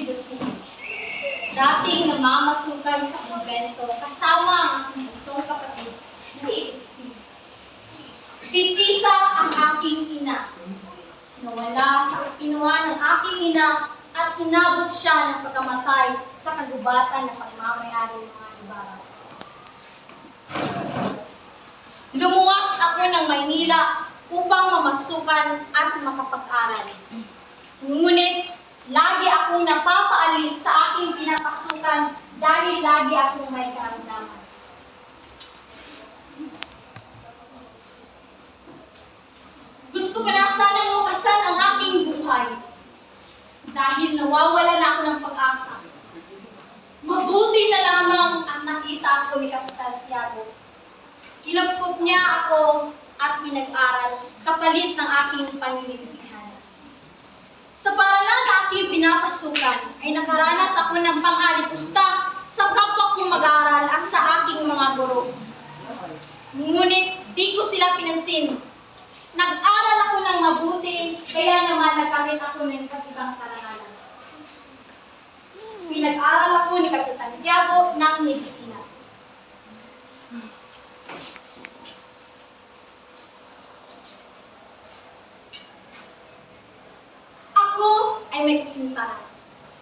si Basilio. Dating namamasukan sa kumbento kasama ang aking bunsong kapatid na si Espino. Sisisa ang aking ina. Nawala sa kinuha ng aking ina at inabot siya ng pagkamatay sa kagubatan ng pagmamayari ng mga ibarang. Lumuwas ako ng Maynila upang mamasukan at makapag-aral. Ngunit, lagi akong napapaalis sa aking pinapasukan dahil lagi akong may karamdaman. Gusto ko na sana makasan ang aking buhay dahil nawawala na ako ng pag-asa. Mabuti na lamang ang nakita ako ni Kapitan Tiago. Kinupkup niya ako at pinag-aral kapalit ng aking panlilibihan. Sa paralan na aking pinapasukan ay nakaranas ako ng pang-alipusta sa kapwa kong mag-aaral at sa aking mga guro. Ngunit di ko sila pinansin. Nag-aral ako ng mabuti, kaya naman nagkamit ako ng katigang karangalan. Pinag-aral ako ni Kapitan Tiago ng medisina. Ako ay may kasintahan.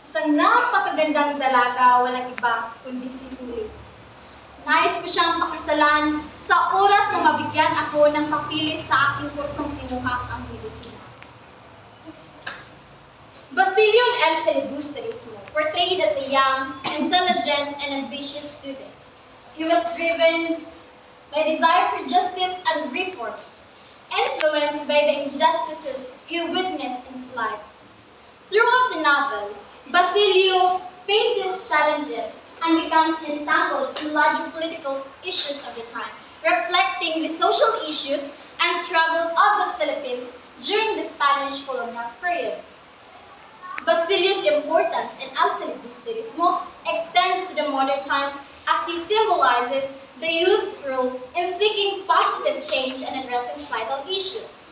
Isang napakagandang dalaga, walang iba kundi si Huli. Nais ko siyang pakasalan sa oras na mabigyan ako ng papilis sa aking kursong pinuhang ang medisina. Basilio L. Filibusterismo portrayed as a young, intelligent, and ambitious student. He was driven by desire for justice and reform, influenced by the injustices he witnessed in his life. Throughout the novel, Basilio faces challenges and becomes entangled in larger political issues of the time, reflecting the social issues and struggles of the Philippines during the Spanish colonial period. Basilio's importance in El Filibusterismo extends to the modern times as he symbolizes the youth's role in seeking positive change and addressing societal issues.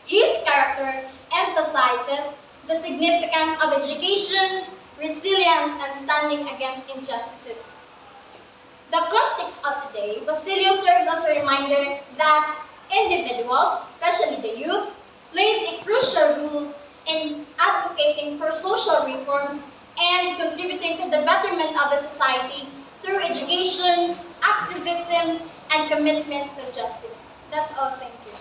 His character emphasizes the significance of education, resilience, and standing against injustices. The context of today, Basilio serves as a reminder that individuals, especially the youth, plays a crucial role in advocating for social reforms and contributing to the betterment of the society through education, activism, and commitment to justice. That's all. Thank you.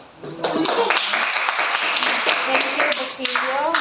Thank you, Basilio.